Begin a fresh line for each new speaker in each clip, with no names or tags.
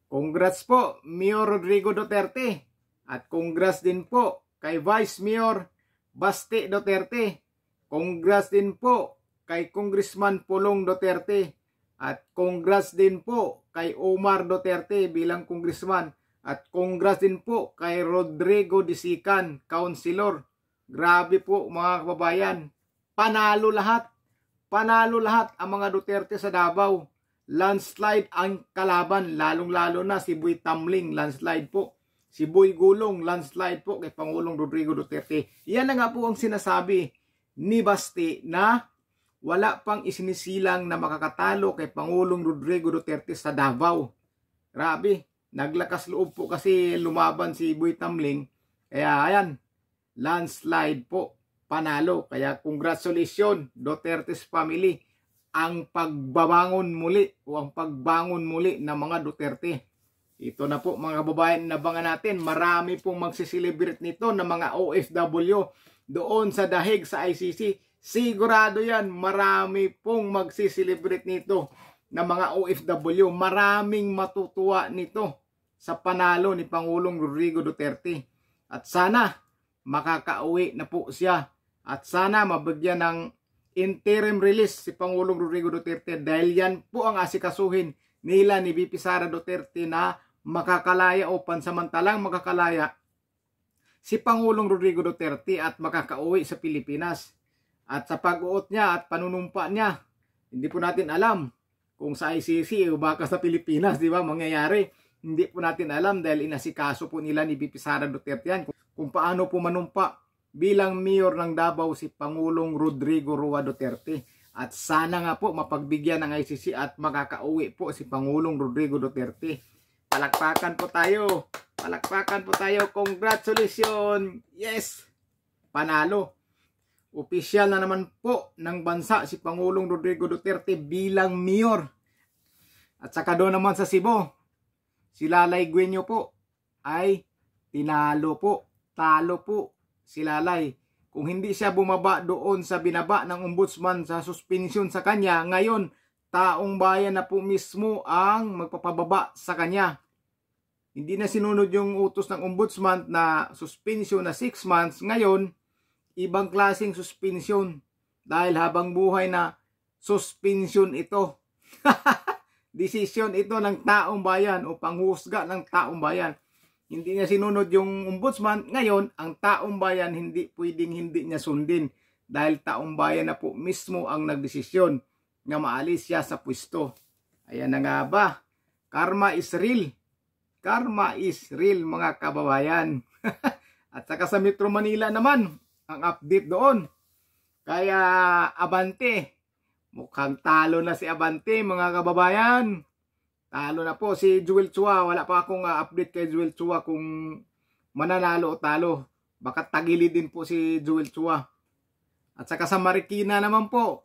Congrats po, Mayor Rodrigo Duterte. At congrats din po kay Vice Mayor Baste Duterte. Congrats din po kay Congressman Pulong Duterte. At congrats din po kay Omar Duterte bilang congressman. At congrats din po kay Rodrigo Disican, councilor. Grabe po mga kababayan. Panalo lahat. Panalo lahat ang mga Duterte sa Davao. Landslide ang kalaban. Lalong-lalo na si Boy Tamling. Landslide po. Si Boy Gulong. Landslide po kay Pangulong Rodrigo Duterte. Yan na nga po ang sinasabi ni Baste na wala pang isinisilang na makakatalo kay Pangulong Rodrigo Duterte sa Davao. Grabe. Naglakas loob po kasi lumaban si Boy Tamling. Kaya ayan. Landslide po. Panalo. Kaya congratulations Duterte's family. Ang pagbabangon muli o ang pagbangon muli ng mga Duterte. Ito na po mga kababayan, nabangan natin. Marami pong magsiselebrate nito ng mga OFW doon sa dahig sa ICC. Sigurado yan, marami pong magsiselebrate nito ng mga OFW. Maraming matutuwa nito sa panalo ni Pangulong Rodrigo Duterte. At sana makakauwi na po siya. At sana mabigyan ng interim release si Pangulong Rodrigo Duterte dahil yan po ang asikasuhin nila ni VP Sara Duterte na makakalaya o pansamantalang makakalaya si Pangulong Rodrigo Duterte at makakauwi sa Pilipinas. At sa pag-uot niya at panunumpa niya, hindi po natin alam kung sa ICC o baka sa Pilipinas, di ba, mangyayari. Hindi po natin alam dahil inasikaso po nila ni VP Sara Duterte yan kung paano po manumpa bilang mayor ng Davao si Pangulong Rodrigo Roa Duterte. At sana nga po mapagbigyan ng ICC at makakauwi po si Pangulong Rodrigo Duterte. Palakpakan po tayo. Palakpakan po tayo. Congratulations. Yes. Panalo. Opisyal na naman po ng bansa si Pangulong Rodrigo Duterte bilang mayor. At saka doon naman sa Cebu, si Lalay Gueño po ay tinalo po. Talo po si Lalay. Kung hindi siya bumaba doon sa binaba ng ombudsman sa suspension sa kanya, ngayon taong bayan na po mismo ang magpapababa sa kanya. Hindi na sinunod yung utos ng ombudsman na suspension na 6 months. Ngayon, ibang klaseng suspension. Dahil habang buhay na suspension ito. Desisyon ito ng taong bayan o panghusga ng taong bayan. Hindi niya sinunod yung ombudsman. Ngayon, ang taong bayan hindi pwedeng hindi niya sundin. Dahil taong bayan na po mismo ang nagdesisyon na maalis siya sa pwesto. Ayan na nga ba? Karma is real. Karma is real mga kababayan. At saka sa Metro Manila naman, ang update doon. Kaya Abante. Mukhang talo na si Abante mga kababayan. Talo na po si Joel Chua. Wala pa akong update kay Joel Chua kung mananalo o talo. Baka tagili din po si Joel Chua. At saka sa Marikina naman po,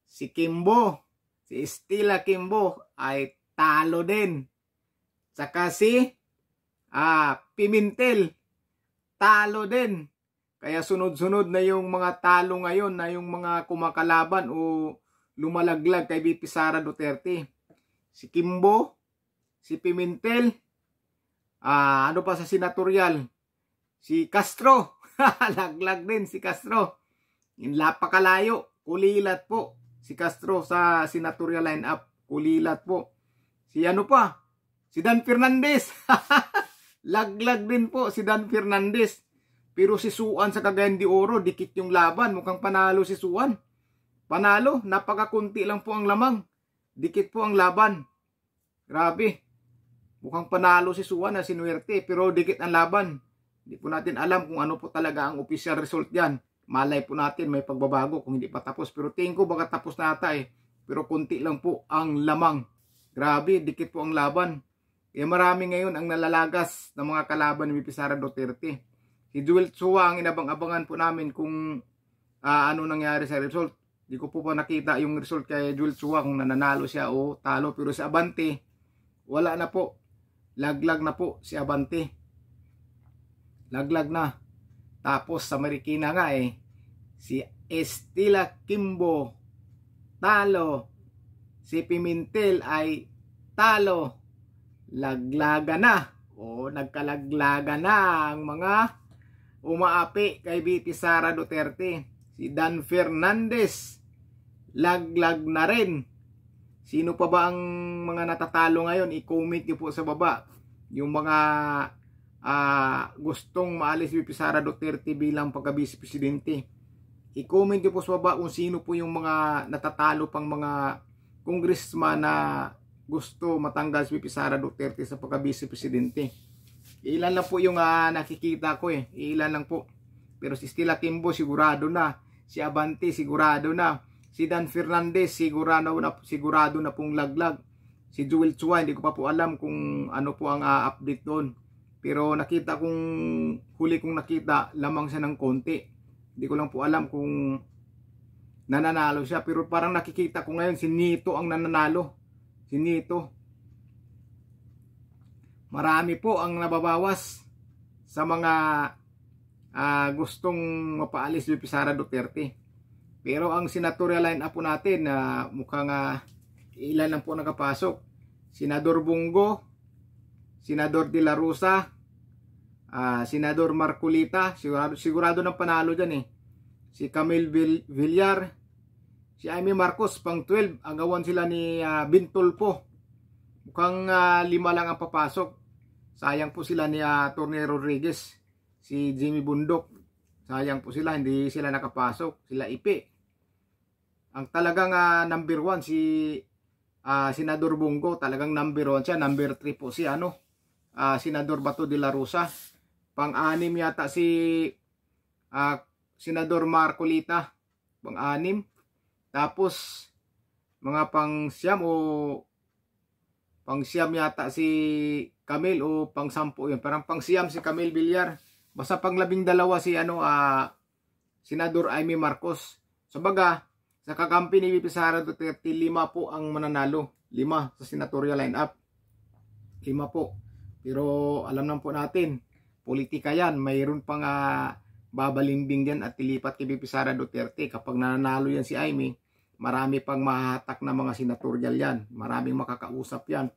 si Kimbo, si Estela Kimbo ay talo din. Saka si Pimentel, talo din. Kaya sunod-sunod na yung mga talo ngayon na yung mga kumakalaban o lumalaglag kay VP Sara Duterte. Si Kimbo, si Pimentel, ano pa sa senatorial? Si Castro, laglag din si Castro. Napakalayo, kulilat po si Castro sa senatorial lineup, kulilat po. Si ano pa? Si Dan Fernandez, laglag din po si Dan Fernandez. Pero si Suan sa Cagayan de Oro, dikit yung laban, mukhang panalo si Suan. Panalo, napakakunti lang po ang lamang. Dikit po ang laban. Grabe. Mukhang panalo si Suan na sinuwerte pero dikit ang laban. Hindi po natin alam kung ano po talaga ang official result yan. Malay po natin may pagbabago kung hindi pa tapos. Pero tingin ko baka tapos na ata eh. Pero kunti lang po ang lamang. Grabe, dikit po ang laban. Kaya marami ngayon ang nalalagas ng mga kalaban ni VP Sara Duterte. Si Joel Chua ang inabang-abangan po namin kung ano nangyari sa result. Di ko po pa nakita yung result kay Joel Chua kung nananalo siya o talo. Pero si Abante, wala na po. Laglag na po si Abante. Laglag na. Tapos sa Marikina nga si Estela Kimbo, talo. Si Pimentel ay talo. laglaga na o nagkalaglaga na ang mga umaapi kay VP Sara Duterte. Si Dan Fernandez, laglag na rin. Sino pa ba ang mga natatalo ngayon? I-comment nyo po sa baba. Yung mga gustong maalis si VP Sara Duterte bilang pagka-vice presidente. I-comment nyo po sa baba kung sino po yung mga natatalo pang mga congressman na gusto matanggal si VP Sara Duterte sa pagka-vice presidente. Ilan lang po yung nakikita ko eh. Ilan lang po. Pero si Stella Kimbo sigurado na. Si Abante sigurado na. Si Dan Fernandez sigurado na pong laglag. Si Joel Chua hindi ko pa po alam kung ano po ang update doon. Pero nakita kong huli kong nakita lamang siya ng konti. Hindi ko lang po alam kung nananalo siya. Pero parang nakikita ko ngayon si Nito ang nananalo. Si Nito. Marami po ang nababawas sa mga gustong mapaalis ni Sara Duterte. Pero ang senatorial line-up po natin mukhang ilan lang po nakapasok. Senador Bongo, Senador De La Rosa, Senador Marcolita, sigurado ng panalo dyan eh. Si Camille Villar, si Amy Marcos, pang 12, agawan sila ni Bintolpo. Mukhang 5 lang ang papasok. Sayang po sila ni Atty. Rodriguez, si Jimmy Bundok. Sayang po sila, hindi sila nakapasok. Sila Ipe. Ang talagang number 1 si Senador Bongo, talagang number 1 siya. Number 3 po si Senador Bato de la Rosa. Pang-6 yata si Senador Marcolita. Pang-6. Tapos mga pang-siyam o pang-siyam yata si Camille o pang-10 yun. Parang pang-siyam si Camille Villar. Basta pang-12 si Senador Amy Marcos. Sabaga, sa kakampi ni VP Sara Duterte, 5 po ang mananalo. 5 sa senatorial lineup. 5 po. Pero alam naman po natin, politika yan. Mayroon pang babalimbing yan at tilipat kay VP Sara Duterte. Kapag nananalo yan si Amy, marami pang mahatak na mga senatorial yan. Maraming makakausap yan.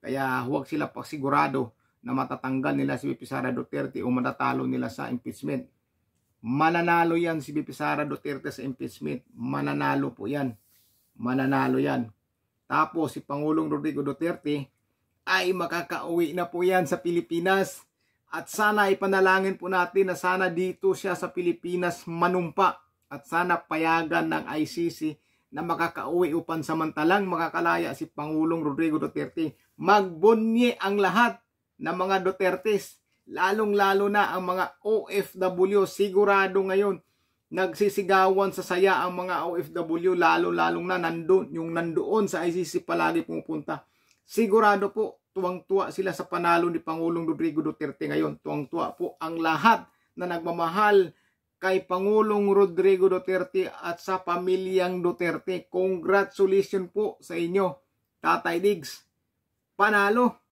Kaya huwag sila pasigurado na matatanggal nila si VP Sara Duterte o matatalo nila sa impeachment. Mananalo yan si VP Sara Duterte sa impeachment. Mananalo po yan. Mananalo yan. Tapos si Pangulong Rodrigo Duterte ay makakauwi na po yan sa Pilipinas. At sana ipanalangin po natin na sana dito siya sa Pilipinas manumpa. At sana payagan ng ICC na makakauwi o pansamantalang makakalaya si Pangulong Rodrigo Duterte. Magbunye ang lahat ng mga Dutertes. Lalong-lalo na ang mga OFW. Sigurado ngayon nagsisigawan sa saya ang mga OFW, lalo-lalong na nandoon sa ICC palagi pumupunta. Sigurado po tuwang-tuwa sila sa panalo ni Pangulong Rodrigo Duterte ngayon. Tuwang-tuwa po ang lahat na nagmamahal kay Pangulong Rodrigo Duterte at sa pamilyang Duterte. Congratulations po sa inyo, Tatay Diggs. Panalo!